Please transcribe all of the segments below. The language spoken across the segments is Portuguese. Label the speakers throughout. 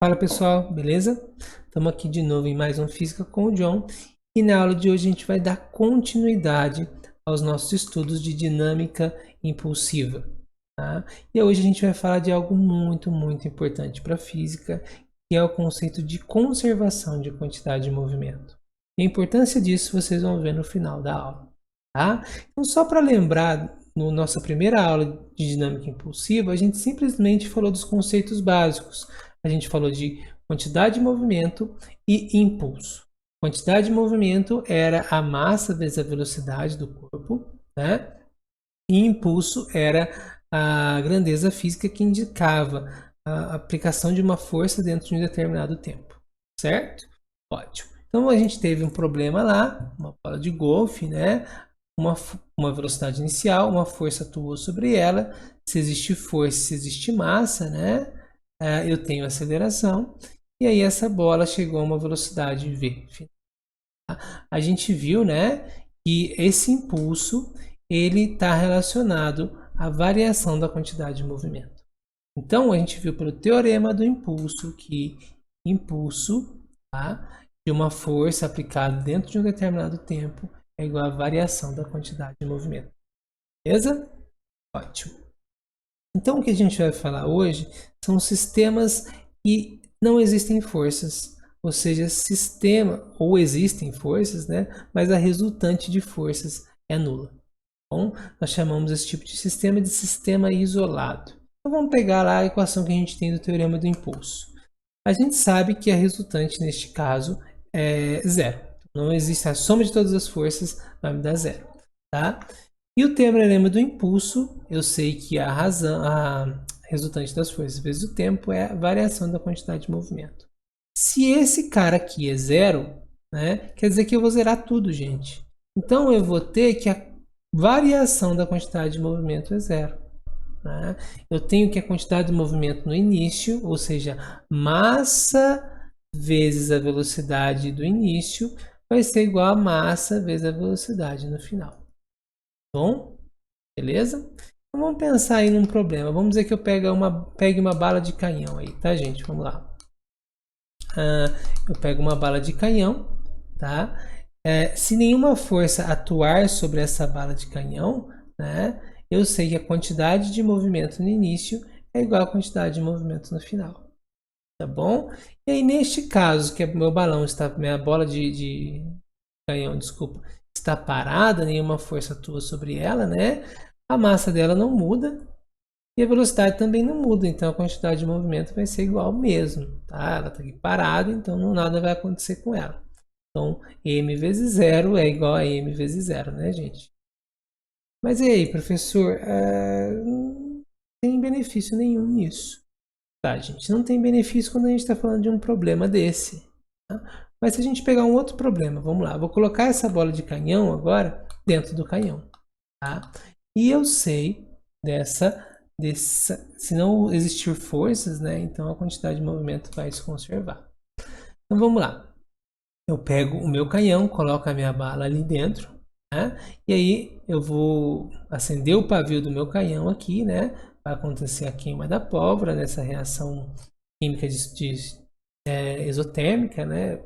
Speaker 1: Fala pessoal, beleza? Estamos aqui de novo em mais um Física com o John e na aula de hoje a gente vai dar continuidade aos nossos estudos de dinâmica impulsiva. Tá? E hoje a gente vai falar de algo muito importante para a física, que é o conceito de conservação de quantidade de movimento. E a importância disso vocês vão ver no final da aula. Tá? Então, só para lembrar, na nossa primeira aula de dinâmica impulsiva, a gente simplesmente falou dos conceitos básicos. A gente falou de quantidade de movimento e impulso. Quantidade de movimento era a massa vezes a velocidade do corpo, né? E impulso era a grandeza física que indicava a aplicação de uma força dentro de um determinado tempo, certo? Ótimo. Então a gente teve um problema lá, uma bola de golfe, né? Uma velocidade inicial, uma força atuou sobre ela. Se existe força, se existe massa, né? Eu tenho aceleração. E aí essa bola chegou a uma velocidade v. A gente viu, né, que esse impulso ele está relacionado à variação da quantidade de movimento. Então a gente viu pelo teorema do impulso que impulso, tá, de uma força aplicada dentro de um determinado tempo é igual à variação da quantidade de movimento. Beleza? Ótimo. Então o que a gente vai falar hoje são sistemas que não existem forças, ou seja, sistema, ou existem forças, né? Mas a resultante de forças é nula. Bom, nós chamamos esse tipo de sistema isolado. Então vamos pegar lá a equação que a gente tem do teorema do impulso. A gente sabe que a resultante neste caso é zero. Não existe a soma de todas as forças, vai me dar zero. Tá? E o teorema do impulso, eu sei que a resultante das forças vezes o tempo é a variação da quantidade de movimento. Se esse cara aqui é zero, né, quer dizer que eu vou zerar tudo, gente. Então eu vou ter que a variação da quantidade de movimento é zero. Né? Eu tenho que a quantidade de movimento no início, ou seja, massa vezes a velocidade do início, vai ser igual a massa vezes a velocidade no final. Bom, beleza? Então vamos pensar aí num problema. Vamos dizer que eu pegue uma bala de canhão aí, tá, gente? Vamos lá. Eu pego uma bala de canhão, tá? Se nenhuma força atuar sobre essa bala de canhão, né? Eu sei que a quantidade de movimento no início é igual à quantidade de movimento no final, tá bom? E aí neste caso que meu balão está, minha bola de canhão, desculpa, está parada, nenhuma força atua sobre ela, né? A massa dela não muda e a velocidade também não muda, então a quantidade de movimento vai ser igual mesmo, tá? Ela está aqui parada, então nada vai acontecer com ela. Então, m vezes zero é igual a m vezes zero, né, gente? Mas e aí, professor? Não tem benefício nenhum nisso. Tá, gente? Não tem benefício quando a gente está falando de um problema desse. Tá? Mas se a gente pegar um outro problema, vamos lá. Vou colocar essa bola de canhão agora dentro do canhão. Tá? E eu sei se não existir forças, né? Então a quantidade de movimento vai se conservar. Então vamos lá. Eu pego o meu canhão, coloco a minha bala ali dentro, né? E aí eu vou acender o pavio do meu canhão aqui, né? Vai acontecer a queima da pólvora nessa reação química exotérmica, né?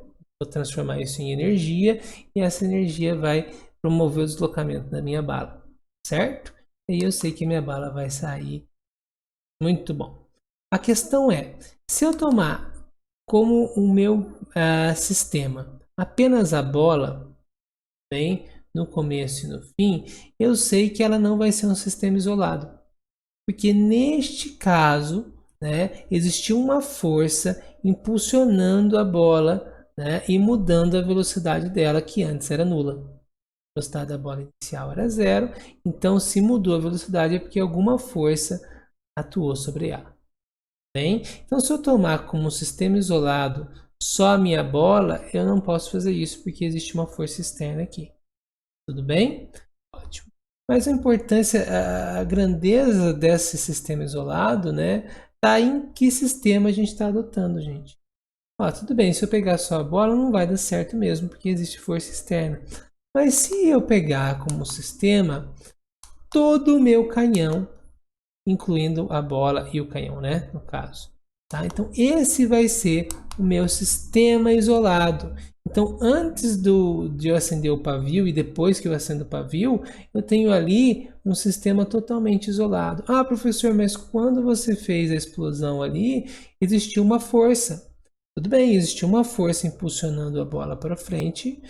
Speaker 1: Vou transformar isso em energia e essa energia vai promover o deslocamento da minha bala, certo? E eu sei que minha bala vai sair muito bom. A questão é, se eu tomar como o meu sistema apenas a bola, bem, no começo e no fim, eu sei que ela não vai ser um sistema isolado. Porque neste caso, né, existiu uma força impulsionando a bola, né, e mudando a velocidade dela, que antes era nula. A velocidade da bola inicial era zero, então se mudou a velocidade é porque alguma força atuou sobre ela. Bem, então se eu tomar como sistema isolado só a minha bola, eu não posso fazer isso porque existe uma força externa aqui. Tudo bem? Ótimo. Mas a importância, a grandeza desse sistema isolado, né, está em que sistema a gente está adotando, gente. Tudo bem, se eu pegar só a bola não vai dar certo mesmo, porque existe força externa. Mas se eu pegar como sistema todo o meu canhão, incluindo a bola e o canhão, né, no caso. Tá? Então, esse vai ser o meu sistema isolado. Então, antes de eu acender o pavio e depois que eu acendo o pavio, eu tenho ali um sistema totalmente isolado. Ah, professor, mas quando você fez a explosão ali, existiu uma força. Tudo bem, existiu uma força impulsionando a bola para frente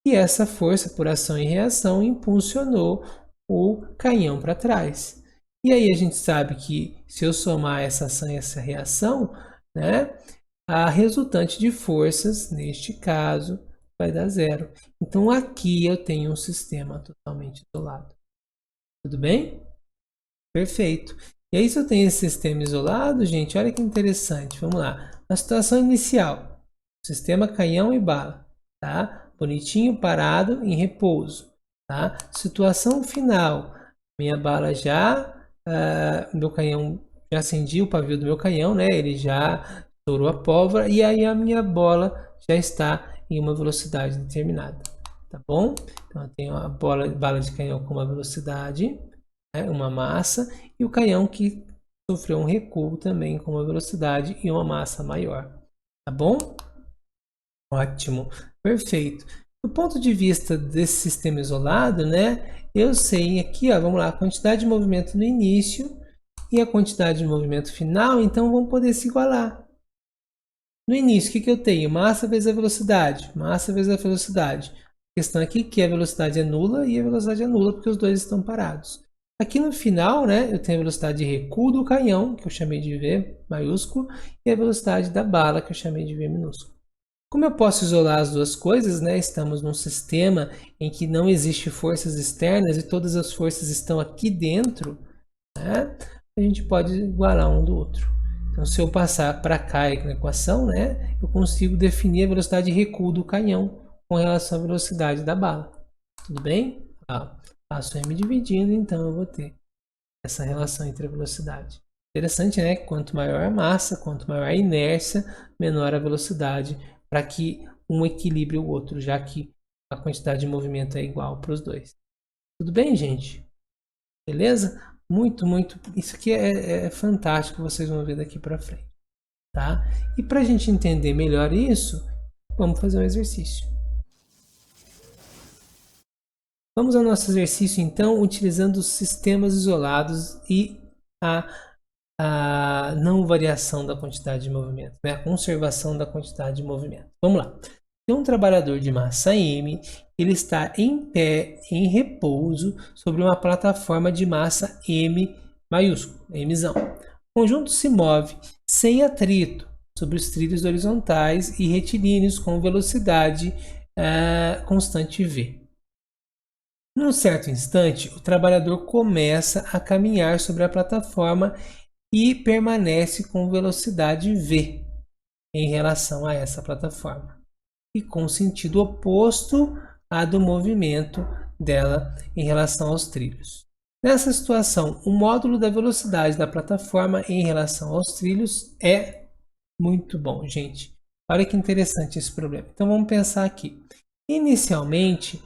Speaker 1: e essa força, por ação e reação, impulsionou o canhão para trás. E aí a gente sabe que se eu somar essa ação e essa reação, né, a resultante de forças, neste caso, vai dar zero. Então aqui eu tenho um sistema totalmente isolado. Tudo bem? Perfeito. E aí se eu tenho esse sistema isolado, gente, olha que interessante. Vamos lá. Na situação inicial, sistema canhão e bala, tá? Bonitinho, parado, em repouso, tá? Situação final, minha bala já, meu canhão, já acendi o pavio do meu canhão, né? Ele já estourou a pólvora e aí a minha bola já está em uma velocidade determinada, tá bom? Então eu tenho a bala de canhão com uma velocidade, né? Uma massa, e o canhão que sofreu um recuo também com uma velocidade e uma massa maior, tá bom? Ótimo, perfeito. Do ponto de vista desse sistema isolado, né, eu sei aqui, ó, vamos lá, a quantidade de movimento no início e a quantidade de movimento final, então vão poder se igualar. No início, o que eu tenho? Massa vezes a velocidade. Massa vezes a velocidade. A questão aqui é que a velocidade é nula e a velocidade é nula porque os dois estão parados. Aqui no final, né, eu tenho a velocidade de recuo do canhão, que eu chamei de V maiúsculo, e a velocidade da bala, que eu chamei de V minúsculo. Como eu posso isolar as duas coisas, né? Estamos num sistema em que não existe forças externas e todas as forças estão aqui dentro, né? A gente pode igualar um do outro. Então, se eu passar para cá na equação, né, eu consigo definir a velocidade de recuo do canhão com relação à velocidade da bala. Tudo bem? Passo M dividindo, então eu vou ter essa relação entre a velocidade. Interessante, né? Quanto maior a massa, quanto maior a inércia, menor a velocidade, para que um equilibre o outro, já que a quantidade de movimento é igual para os dois. Tudo bem, gente? Beleza? Muito, muito. Isso aqui é fantástico, vocês vão ver daqui para frente. Tá? E para a gente entender melhor isso, vamos fazer um exercício. Vamos ao nosso exercício, então, utilizando os sistemas isolados e a não variação da quantidade de movimento, né? A conservação da quantidade de movimento. Vamos lá. Tem um trabalhador de massa M, ele está em pé, em repouso, sobre uma plataforma de massa M maiúsculo, Mzão. O conjunto se move sem atrito sobre os trilhos horizontais e retilíneos com velocidade constante V. Num certo instante, o trabalhador começa a caminhar sobre a plataforma e permanece com velocidade v em relação a essa plataforma e com sentido oposto à do movimento dela em relação aos trilhos. Nessa situação, o módulo da velocidade da plataforma em relação aos trilhos é muito bom, gente. Olha que interessante esse problema. Então vamos pensar aqui. Inicialmente,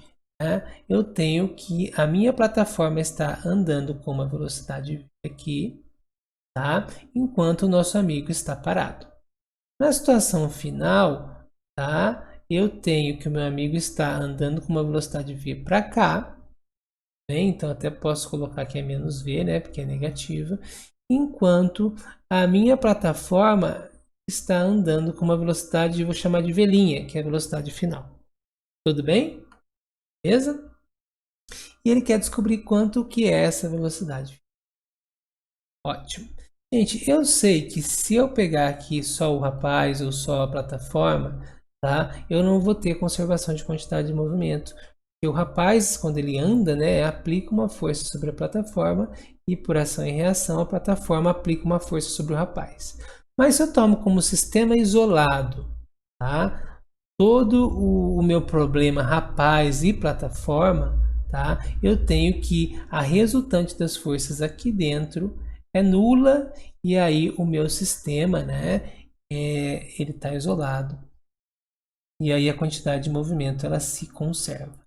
Speaker 1: eu tenho que a minha plataforma está andando com uma velocidade v aqui, tá? Enquanto o nosso amigo está parado. Na situação final, tá? Eu tenho que o meu amigo está andando com uma velocidade v para cá, bem? Então até posso colocar aqui a menos v, né? Porque é negativa. Enquanto a minha plataforma está andando com uma velocidade, vou chamar de v', que é a velocidade final. Tudo bem? Beleza? E ele quer descobrir quanto que é essa velocidade. Ótimo. Gente, eu sei que se eu pegar aqui só o rapaz ou só a plataforma, tá? Eu não vou ter conservação de quantidade de movimento. Porque o rapaz, quando ele anda, né, aplica uma força sobre a plataforma e por ação e reação a plataforma aplica uma força sobre o rapaz. Mas se eu tomo como sistema isolado, tá? Todo o meu problema rapaz e plataforma, tá? Eu tenho que a resultante das forças aqui dentro é nula e aí o meu sistema, né, ele está isolado. E aí a quantidade de movimento ela se conserva.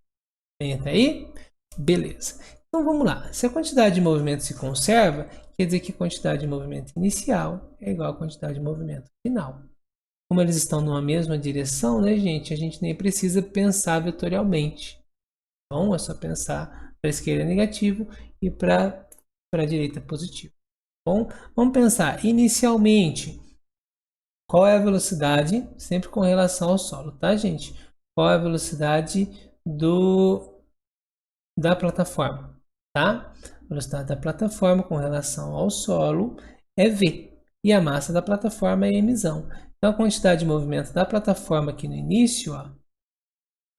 Speaker 1: Bem até aí? Beleza. Então vamos lá. Se a quantidade de movimento se conserva, o quer dizer que a quantidade de movimento inicial é igual à quantidade de movimento final. Como eles estão numa mesma direção, né, gente? A gente nem precisa pensar vetorialmente. Então, é só pensar para a esquerda negativo e para a direita positivo. Bom, vamos pensar inicialmente. Qual é a velocidade, sempre com relação ao solo, tá, gente? Qual é a velocidade da plataforma, tá? A velocidade da plataforma com relação ao solo é v. E a massa da plataforma é m. Então, a quantidade de movimento da plataforma aqui no início, ó,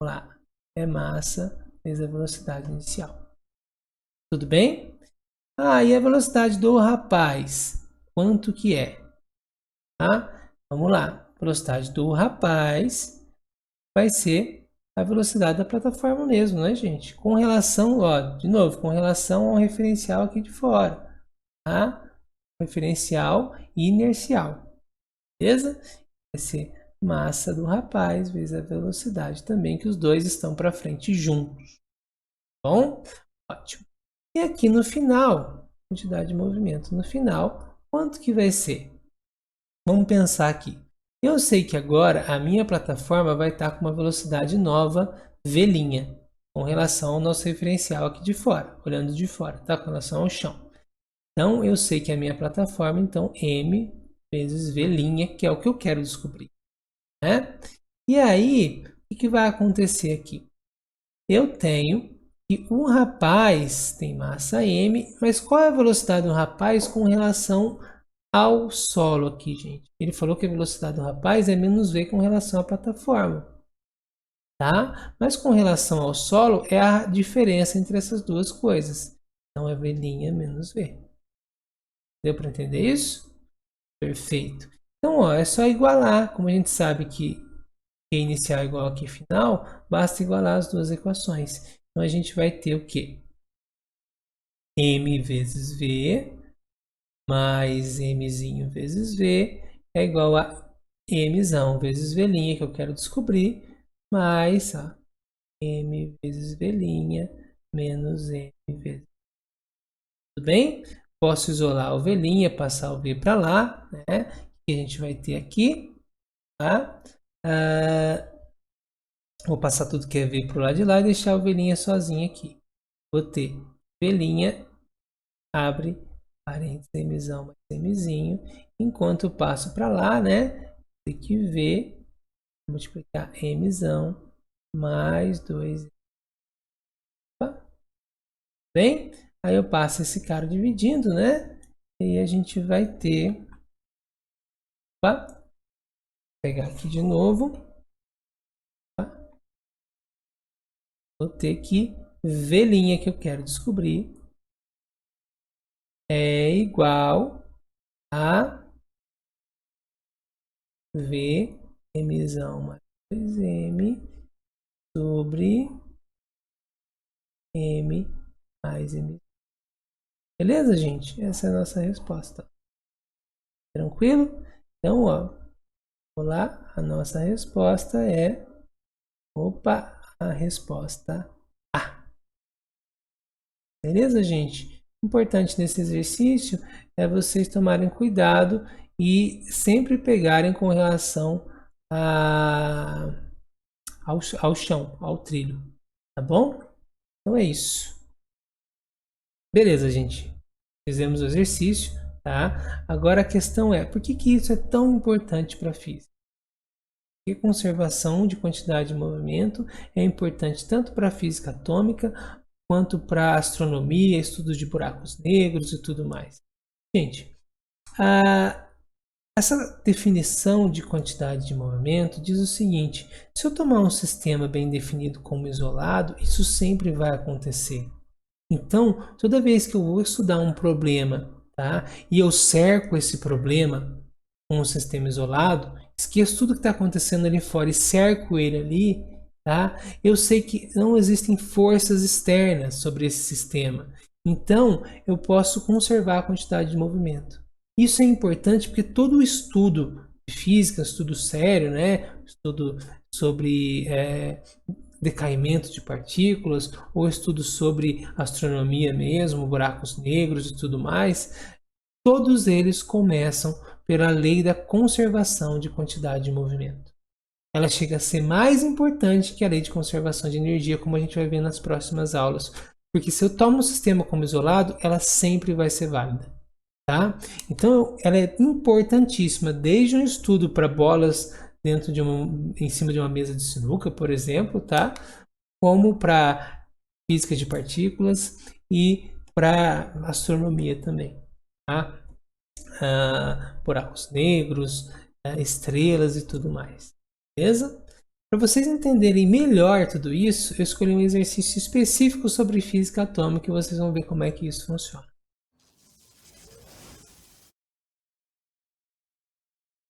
Speaker 1: lá, é massa vezes a velocidade inicial. Tudo bem? Ah, e a velocidade do rapaz? Quanto que é? Tá? Vamos lá. A velocidade do rapaz vai ser a velocidade da plataforma mesmo, né, gente? Com relação, ó, de novo, com relação ao referencial aqui de fora, tá? Referencial inercial, beleza? Vai ser massa do rapaz vezes a velocidade também, que os dois estão para frente juntos. Bom? Ótimo. E aqui no final, quantidade de movimento no final, quanto que vai ser? Vamos pensar aqui. Eu sei que agora a minha plataforma vai estar com uma velocidade nova, v', com relação ao nosso referencial aqui de fora, olhando de fora, tá? Com relação ao chão. Então, eu sei que a minha plataforma, então, m vezes v', que é o que eu quero descobrir, né? E aí, o que vai acontecer aqui? Eu tenho que um rapaz tem massa m, mas qual é a velocidade do rapaz com relação ao solo aqui, gente? Ele falou que a velocidade do rapaz é menos v com relação à plataforma, tá? Mas com relação ao solo é a diferença entre essas duas coisas. Então é v' menos v. Deu para entender isso? Perfeito. Então, ó, é só igualar. Como a gente sabe que Q inicial é igual a Q final, basta igualar as duas equações. Então a gente vai ter o quê? M vezes V mais Mzinho vezes V é igual a Mzão vezes V', que eu quero descobrir, mais ó, M vezes V' menos M vezes. Tudo bem? Posso isolar o V', passar o V para lá, né? Que a gente vai ter aqui, tá? Vou passar tudo que é V para o lado de lá e deixar o V' sozinho aqui. Vou ter V', abre parênteses, Mzão mais Mzinho. Enquanto eu passo para lá, né? Tem que V multiplicar Mzão mais 2. Bem, aí eu passo esse cara dividindo, né? E a gente vai ter... Opa, vou pegar aqui de novo. Opa. Vou ter que V' que eu quero descobrir é igual a V Mzão mais 2M sobre M mais M. Beleza, gente? Essa é a nossa resposta. Tranquilo? Então, ó, vamos lá. A nossa resposta é... Opa, a resposta A. Beleza, gente? Importante nesse exercício é vocês tomarem cuidado e sempre pegarem com relação ao chão, ao trilho. Tá bom? Então é isso. Beleza, gente. Fizemos o exercício, tá? Agora a questão é, por que isso é tão importante para a física? Porque conservação de quantidade de movimento é importante tanto para a física atômica quanto para a astronomia, estudos de buracos negros e tudo mais. Gente, essa definição de quantidade de movimento diz o seguinte: se eu tomar um sistema bem definido como isolado, isso sempre vai acontecer. Então, toda vez que eu vou estudar um problema, tá, e eu cerco esse problema com um sistema isolado, esqueço tudo que está acontecendo ali fora e cerco ele ali, tá, eu sei que não existem forças externas sobre esse sistema. Então, eu posso conservar a quantidade de movimento. Isso é importante porque todo o estudo de física, estudo sério, né, estudo sobre decaimento de partículas ou estudos sobre astronomia mesmo, buracos negros e tudo mais, todos eles começam pela lei da conservação de quantidade de movimento. Ela chega a ser mais importante que a lei de conservação de energia, como a gente vai ver nas próximas aulas. Porque se eu tomo um sistema como isolado, ela sempre vai ser válida. Tá? Então, ela é importantíssima, desde um estudo para bolas dentro de em cima de uma mesa de sinuca, por exemplo, tá? Como para física de partículas e para astronomia também. Tá? Buracos negros, estrelas e tudo mais. Beleza? Para vocês entenderem melhor tudo isso, eu escolhi um exercício específico sobre física atômica e vocês vão ver como é que isso funciona.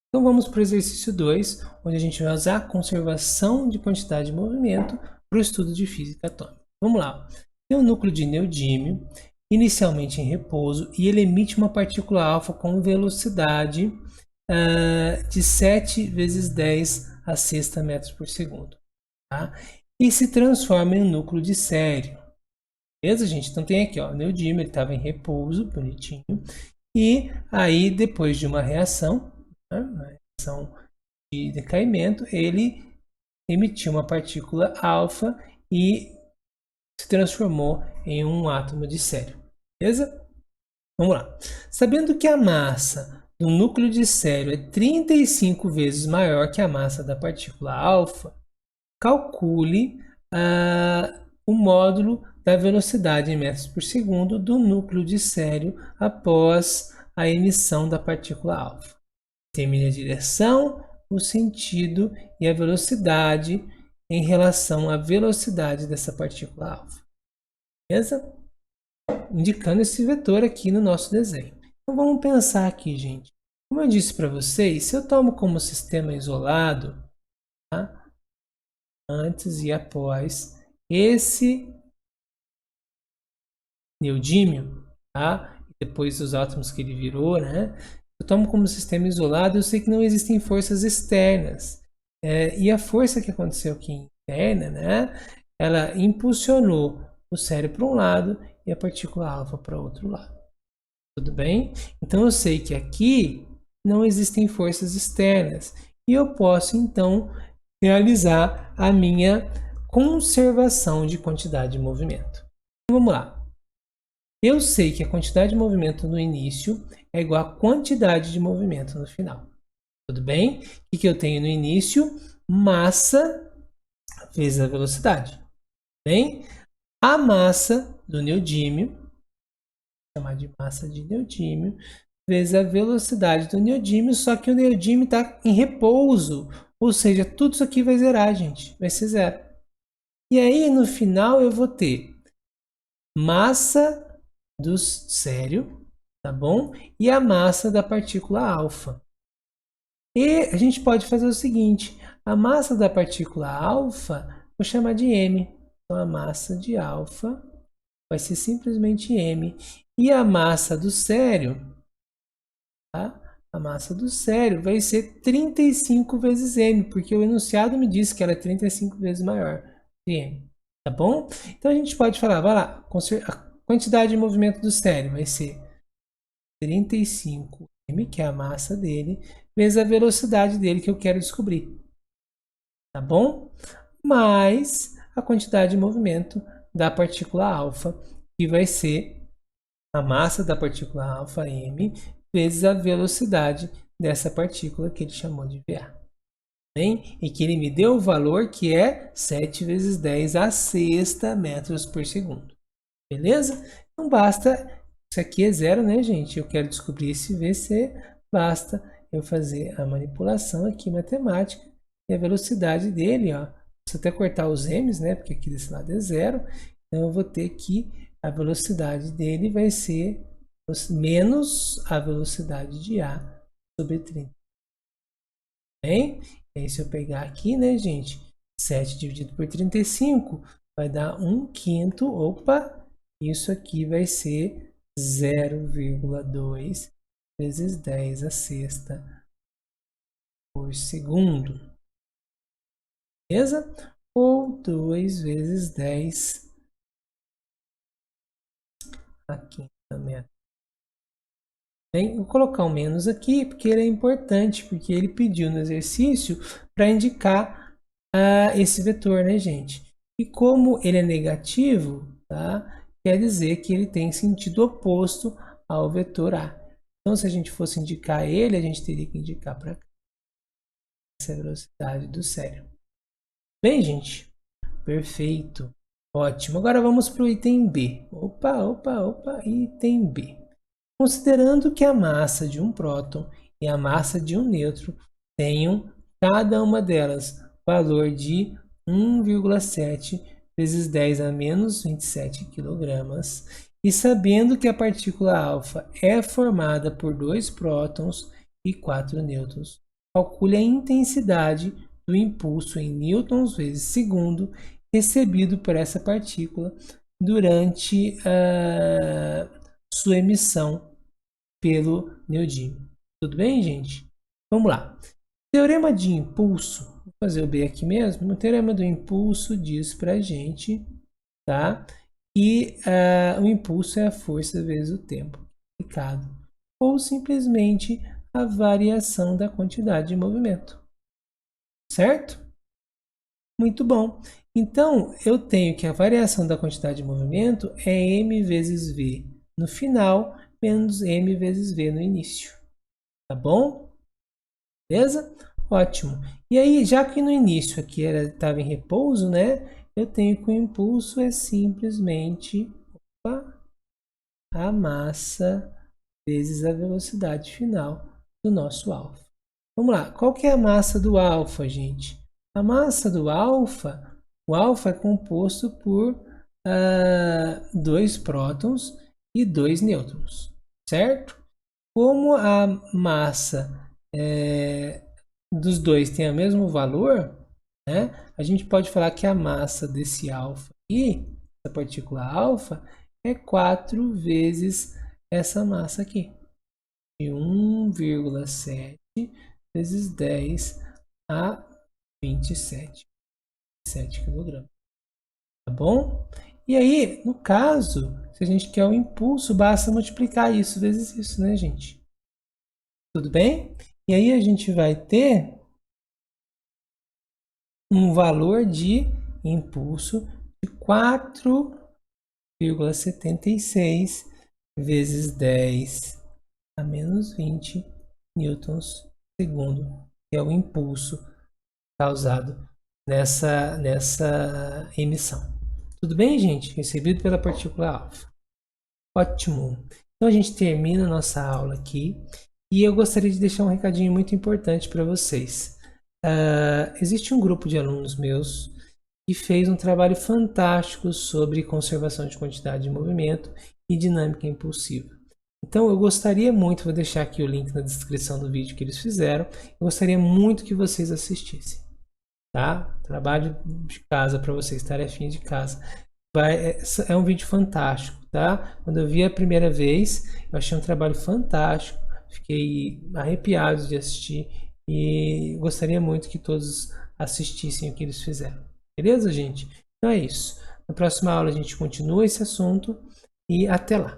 Speaker 1: Então vamos para o exercício 2, onde a gente vai usar a conservação de quantidade de movimento para o estudo de física atômica. Vamos lá. Tem um núcleo de neodímio, inicialmente em repouso, e ele emite uma partícula alfa com velocidade de 7 vezes 10 a sexta metros por segundo. Tá? E se transforma em um núcleo de sério. Beleza, gente? Então tem aqui, ó, o neodímio, ele estava em repouso, bonitinho. E aí, depois de uma reação, né, uma reação de decaimento, ele emitiu uma partícula alfa e se transformou em um átomo de sério. Beleza? Vamos lá. Sabendo que a massa do núcleo de sério é 35 vezes maior que a massa da partícula alfa, calcule o módulo da velocidade em metros por segundo do núcleo de sério após a emissão da partícula alfa. Determine a direção, o sentido e a velocidade em relação à velocidade dessa partícula alfa. Beleza? Indicando esse vetor aqui no nosso desenho. Então vamos pensar aqui, gente. Como eu disse para vocês, se eu tomo como sistema isolado, tá? Antes e após esse neodímio, tá? E depois os átomos que ele virou, né? Eu tomo como sistema isolado, eu sei que não existem forças externas. E a força que aconteceu aqui interna, né? Ela impulsionou o sério para um lado e a partícula alfa para outro lado. Tudo bem? Então eu sei que aqui não existem forças externas e eu posso então realizar a minha conservação de quantidade de movimento. Então, vamos lá. Eu sei que a quantidade de movimento no início é igual à quantidade de movimento no final. Tudo bem? O que eu tenho no início? Massa vezes a velocidade. Bem? A massa do neodímio, vou chamar de massa de neodímio, vezes a velocidade do neodímio, só que o neodímio está em repouso. Ou seja, tudo isso aqui vai zerar, gente. Vai ser zero. E aí, no final, eu vou ter massa do sério, tá bom? E a massa da partícula alfa. E a gente pode fazer o seguinte, a massa da partícula alfa, vou chamar de m. Então, a massa de alfa vai ser simplesmente m. E a massa do sério, tá? A massa do sério vai ser 35 vezes m, porque o enunciado me disse que ela é 35 vezes maior que m. Tá bom? Então, a gente pode falar, vai lá, a quantidade de movimento do sério vai ser 35m, que é a massa dele, vezes a velocidade dele que eu quero descobrir. Tá bom? Mais a quantidade de movimento da partícula alfa, que vai ser a massa da partícula alfa, m, vezes a velocidade dessa partícula que ele chamou de VA. Bem? E que ele me deu o valor que é 7 vezes 10 a sexta metros por segundo. Beleza? Então basta, isso aqui é zero, né, gente? Eu quero descobrir esse VC, basta eu fazer a manipulação aqui matemática e a velocidade dele, ó. Posso até cortar os m's, né? Porque aqui desse lado é zero. Então eu vou ter que a velocidade dele vai ser menos a velocidade de A sobre 30. Bem? E aí se eu pegar aqui, né, gente? 7 dividido por 35 vai dar 1/5. Opa! Isso aqui vai ser 0,2 vezes 10 a sexta por segundo. Beleza? Ou 2 vezes 10 a quinta metros Bem, vou colocar um menos aqui porque ele é importante, porque ele pediu no exercício para indicar esse vetor, né, gente? E como ele é negativo, tá? Quer dizer que ele tem sentido oposto ao vetor A. Então, se a gente fosse indicar ele, a gente teria que indicar para cá. Essa é a velocidade do cérebro. Bem, gente, perfeito. Ótimo. Agora vamos para o item B. Opa, item B. Considerando que a massa de um próton e a massa de um nêutron tenham, cada uma delas, valor de 1,7 vezes 10 a menos 27 kg, e sabendo que a partícula alfa é formada por 2 prótons e 4 nêutrons, calcule a intensidade do impulso em newtons vezes segundo recebido por essa partícula durante sua emissão pelo neodímio. Tudo bem, gente? Vamos lá. Teorema de impulso, vou fazer o B aqui mesmo. O teorema do impulso diz para a gente, tá, que o impulso é a força vezes o tempo aplicado, ou simplesmente a variação da quantidade de movimento. Certo? Muito bom. Então, eu tenho que a variação da quantidade de movimento é m vezes v no final, menos m vezes v no início. Tá bom? Beleza? Ótimo. E aí, já que no início aqui estava em repouso, né? Eu tenho que o impulso é simplesmente a massa vezes a velocidade final do nosso alfa. Vamos lá. Qual que é a massa do alfa, gente? A massa do alfa, o alfa é composto por 2 prótons e 2 nêutrons, certo? Como a massa dos dois tem o mesmo valor, né? A gente pode falar que a massa desse alfa aqui, essa partícula alfa, é 4 vezes essa massa aqui, de 1,7 vezes 10 a 27 kg. Tá bom? E aí, no caso, se a gente quer o impulso, basta multiplicar isso vezes isso, né, gente? Tudo bem? E aí a gente vai ter um valor de impulso de 4,76 vezes 10 a menos 20 newtons segundo, que é o impulso causado nessa emissão. Tudo bem, gente? Recebido pela partícula alfa. Ótimo! Então a gente termina a nossa aula aqui e eu gostaria de deixar um recadinho muito importante para vocês. Existe um grupo de alunos meus que fez um trabalho fantástico sobre conservação de quantidade de movimento e dinâmica impulsiva. Então eu gostaria muito, vou deixar aqui o link na descrição do vídeo que eles fizeram, eu gostaria muito que vocês assistissem, tá? Trabalho de casa para vocês, tarefinha de casa. É um vídeo fantástico, tá? Quando eu vi a primeira vez, eu achei um trabalho fantástico, fiquei arrepiado de assistir e gostaria muito que todos assistissem o que eles fizeram. Beleza, gente? Então é isso. Na próxima aula a gente continua esse assunto e até lá.